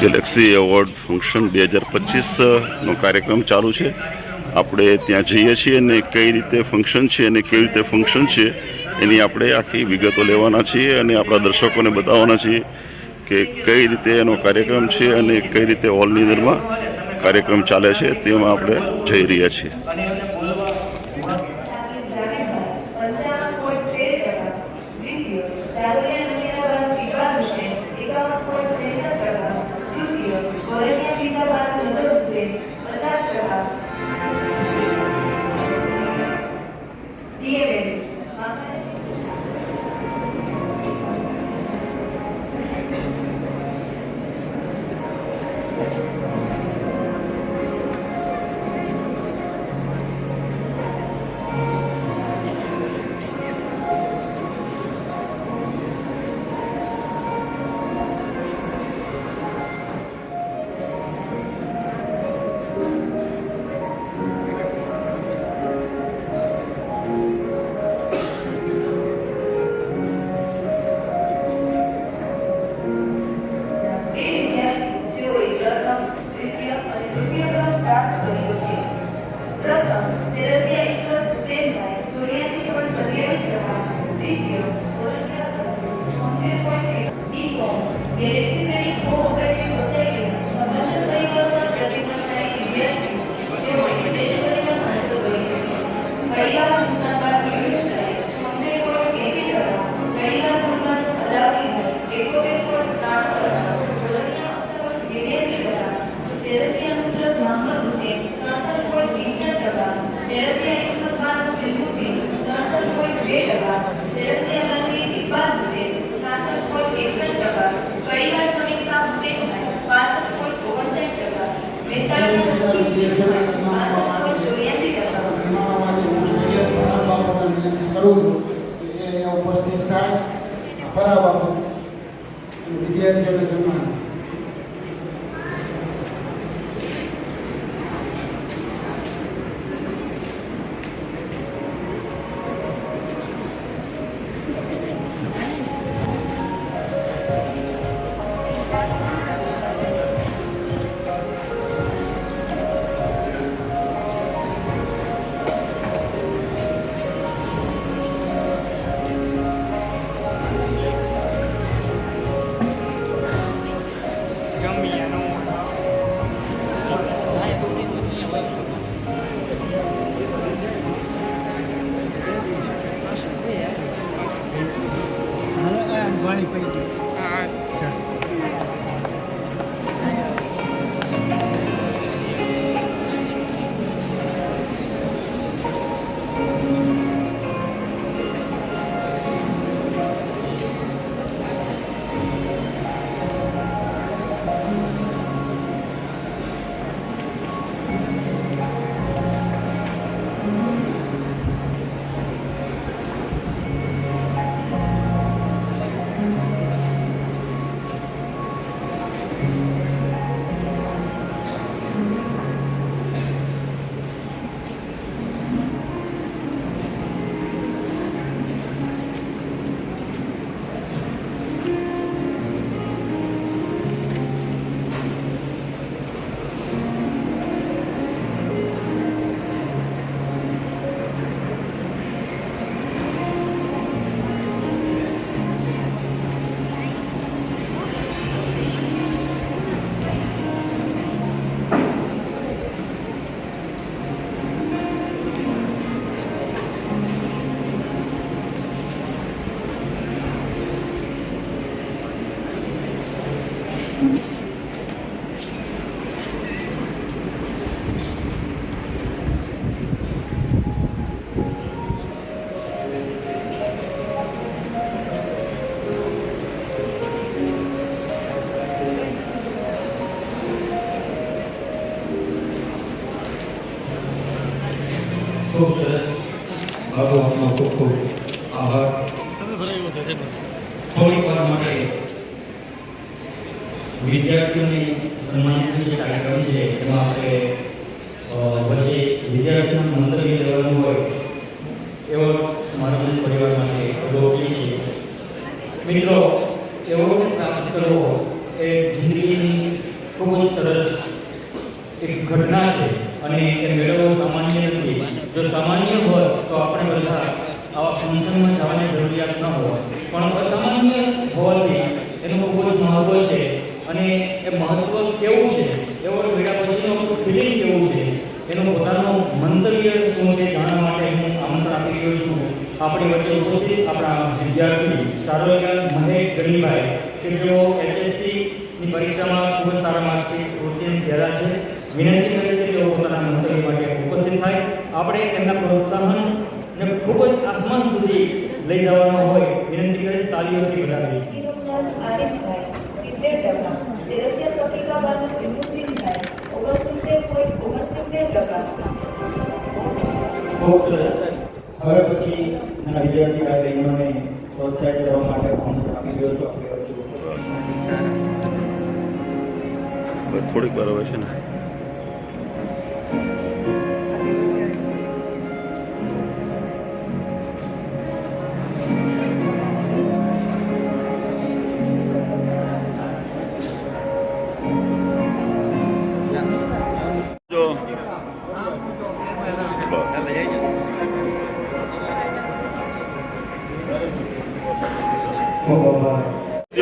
Galaxy award function 2025નો કાર્યક્રમ ચાલુ છે। આપણે ત્યાં જઈએ છીએ અને કઈ રીતે ફંક્શન છે અને કેવી રીતે ફંક્શન છે એની આપણે આખી વિગતો લેવાના છીએ અને આપણા દર્શકોને બતાવવાના છીએ કે કઈ રીતે એનો કાર્યક્રમ છે અને કઈ રીતે હોલની અંદરમાં કાર્યક્રમ ચાલે છે તેમાં આપણે જઈ રહ્યા છીએ। ખૂબ સરસ બાબુ આપનો ખૂબ ખૂબ આભાર। થોડીક વાર માટે વિદ્યાર્થીઓને સન્માનિત જે કાર્યક્રમ છે એમાં આપણે વચ્ચે વિદ્યાર્થીઓનું મંતવ્ય લેવાનું હોય એવો મારા પરિવાર માટે અગોપીએ છીએ। મિત્રો એવોર્ડ પ્રાપ્ત કરવો એ જિંદગીની ખૂબ જ સરસ એક ઘટના છે અને એ મેળો સામાન્ય નથી. જો સામાન્ય હોય તો આપણે બધા આવા ફંક્શનમાં જવાની જરૂરિયાત ન હોય, પણ અસામાન્ય હોવાથી એનું ખૂબ જ મહત્વ છે. અને એ મહત્વ કેવું છે, એવો મેળા પછીનું ફિલિંગ કેવું છે, એનું પોતાનું મંતવ્ય શું છે જાણવા માટે હું આમંત્રણ આપી રહ્યો છું આપણી વચ્ચે ઉપસ્થિત આપણા વિદ્યાર્થી ચારોલિયા મહેશ ગણીભાઈ, કે જેઓ HSCની પરીક્ષામાં ખૂબ જ સારા માર્ક્સથી ઉત્તીર્ણ થયેલા છે. વિનંતી કરે છે કે તેઓ પોતાના મંતવ્ય માટે ઉપસ્થિત થાય. આપણે એમના પ્રોત્સાહનને ખૂબ જ આસમાન સુધી લઈ જવાનો હોય વિનંતી કરે છે. તાલીઓથી વધાવીશું. ખૂબ સરસ. હવે પછી એના વિદ્યાર્થી ભાઈ બહેનોને પ્રોત્સાહિત કરવા માટે ફોન આપી દો છો. થોડીક વાર હવે છે ને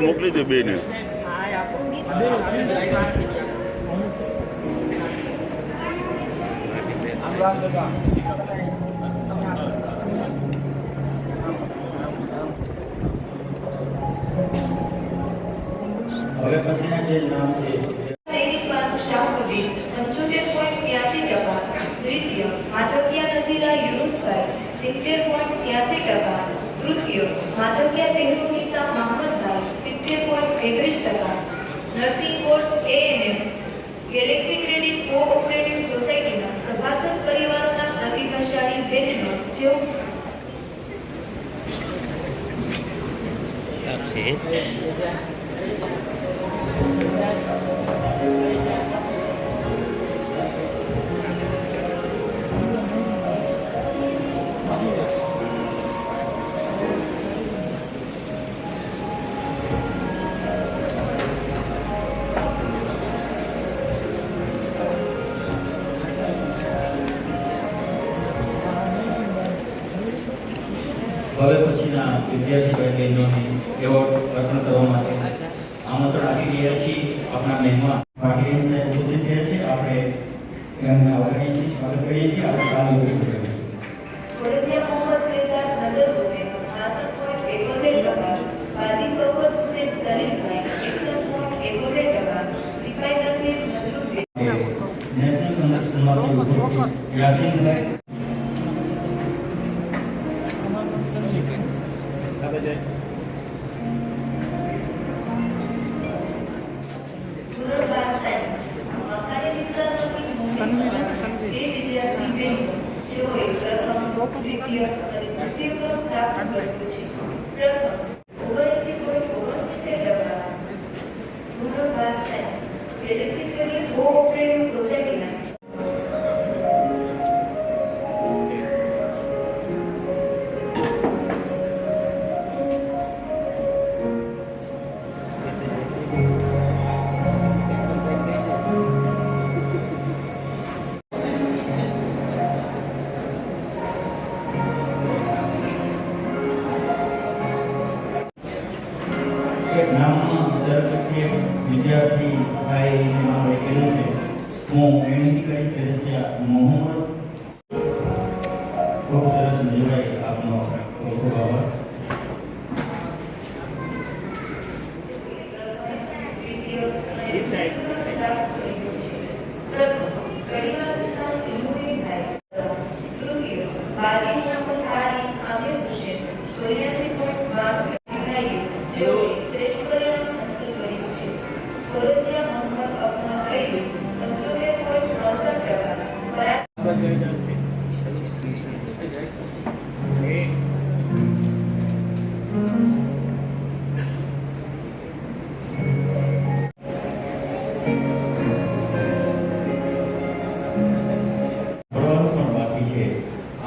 મોકલી દે બેને. હવે પછીના જે નામ છે શાહબુદ્દીન 75.83%, દ્વિતીય માધવિયા નઝીરા યુનુસભાઈ 70.83%, તૃતીય માધવિયા તેહરુનિસા Mahmadbhai 70.33%, nursing course ANM Galaxy credit cooperative સોસાયટીના સભાસદ પરિવારોના પ્રતિભાશાળી બહેનો જેઓ હવે પછીના વિદ્યાર્થી ભાઈ બહેનોને એવોર્ડ અર્પણ કરવા માટે આમંત્રણ આપી રહ્યા છીએ. આપણા મહેમાન પાટીલ સાહેબ ઉપસ્થિત થયા છે. આપણે એમને આવકારીએ છીએ, સ્વાગત કરીએ છીએ. આપણે ચાલુ કરીએ. ફરજિયા મોહમ્મદ શેહજાદ નઝર હુસૈન 62.71%, બાદી સૌગત હુસૈન સલીમભાઈ 61.71%, સિપાઈ નકલી નઝરુદ્દીન નેશનલ કન્વેન્શનમાંથી યાસીનભાઈ વિદ્યાર્થી ભાઈને નામ લખેલું છે. હું વિનંતી કરીશ કે મોહમ્મદ ખૂબ સરસ નિર્ણય આપનો ખૂબ ખૂબ આભાર.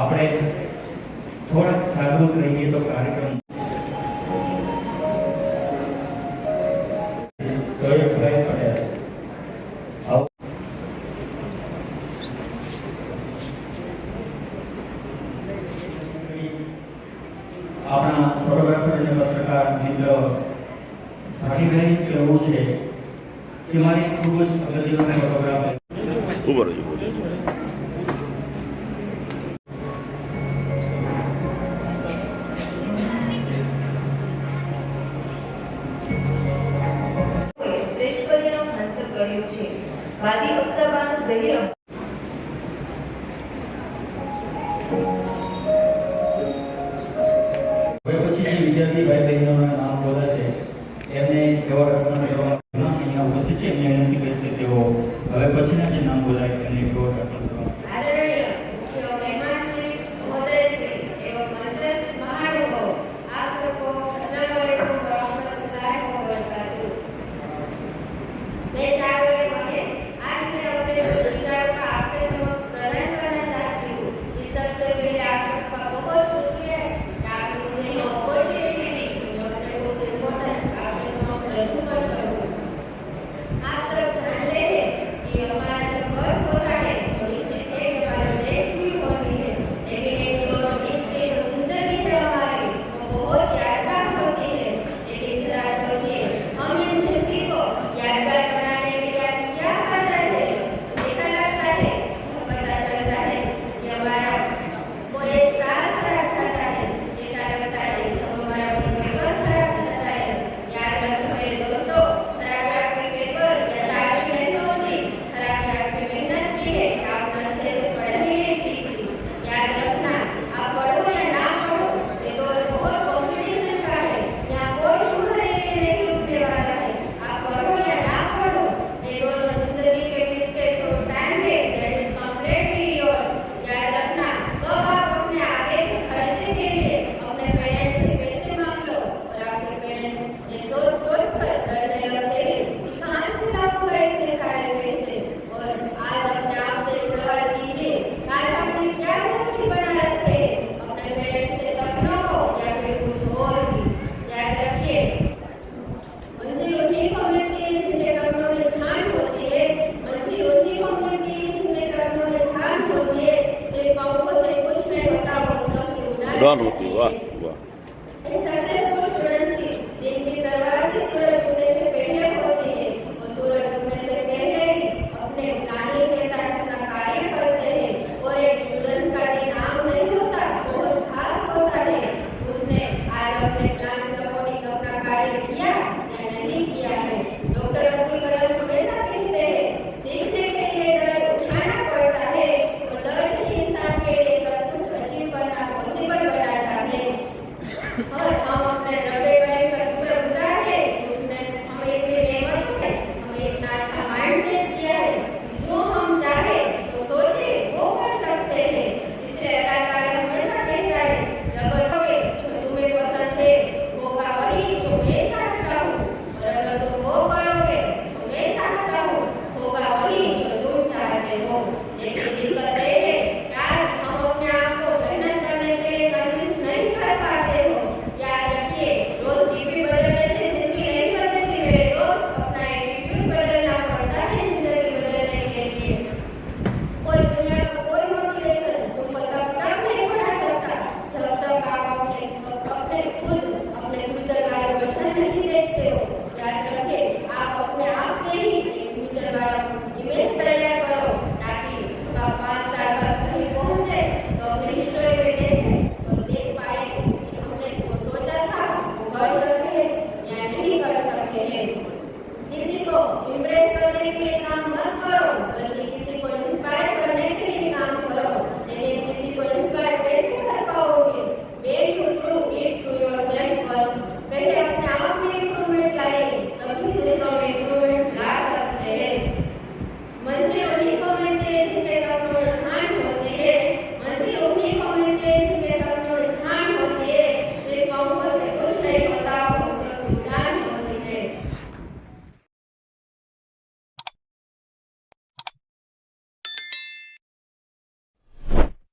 આપણે થોડાક સાદું રહીએ તો કાર્યક્રમ આપણા ફોટોગ્રાફર અને પત્રકાર મિત્ર ભાટીભાઈ કહેવું છે કે મારી ખૂબ જ અગત્યનો ફોટોગ્રાફ ઉભો રહેજો, ઉભો રહેજો. શ્રેષ્ઠ પરિણામ હાંસલ કર્યું છે. વાદી અક્ષરબાનું ઝહીર હવે પછી જે વિદ્યાર્થી ભાઈ બહેનોના નામ બોલાશે એમને એવોર્ડ અર્પણ કરવામાં અહીંયા ઉપસ્થિત છે એમને વિનંતી કરીશ કે તેઓ હવે પછીના જે નામ બોલાય એમને એવોર્ડ અર્પણ કરવામાં આદરણીય મુખ્ય મહેમાનશ્રી, મહોદયશ્રી એવं મંચસ્થ મહાનુભાવો, આપ સૌકો अस्सलाम वालेकुम वरहमतुल्लाहि वबरकातुहू। मैं चाहती हूँ कि आज मैं अपने कुछ विचारों का आपके समक्ष प्रदान करना चाहती हूँ। इस सबसे पहले आप सबका बहुत शुक्रिया है कि आपने मुझे ये अपॉर्चुनिटी दी कि मैं अपने को सिर्फ आपके समक्ष रजू कर सकूँ। आप सब जानते हैं कि हमारा जब बर्थ होता है तो निश्चित है कि हमारी डेथ भी होनी है, लेकिन एक दोनों बीच की जो जिंदगी है हमारी वो बहुत यादगार होती है। लेकिन जरा सोचिए, हम इन जिंदगी को यादगार बनाने के लिए आज क्या कर रहे हैं? ऐसा लगता है जब पता चलता है कि हमारा वो एक साल खराब जाता है, ऐसा लगता है जब हमारा कोई पेपर खराब जाता है। याद रखो मेरे दोस्तों, खराब आपके पेपर या साल की नहीं होती, खराब आपकी मेहनत की है कि आपने अच्छे से पढ़ाई नहीं की थी। याद रखना, आप पढ़ो या ना पढ़ो, ये तो बहुत कंपटीशन का है, यहाँ कोई तुम्हारे लिए नहीं रुकने वाला है। आप पढ़ो या ना पढ़ो, ये दोनों जिंदगी के बीच के जो टाइम है दैट इज कंप्लीटली योर्स। याद रखना, कब आप अपने आगे के खर्चे के लिए अपने पेरेंट्स से पैसे मांग लो और आपके पेरेंट्स ये सोच सोच कर डरने लगते हैं कि कहाँ से लाऊंगा इतने सारे पैसे। और आज अपने आप से एक सवाल कीजिए, आज आपने क्या जिंदगी बना रखे है? अपने पेरेंट्स के सपनों को या फिर कुछ और भी? याद रखिए, मंजिल उन्हीं को मिलती है जिनके सपनों में जान होती है। मंजिल उन्हीं को मिलती है जिनके सपनों में जान होती है। सिर्फ पंखों से कुछ नहीं होता, हौसलों से उड़ान उड़ान होती होती है, है। वाह.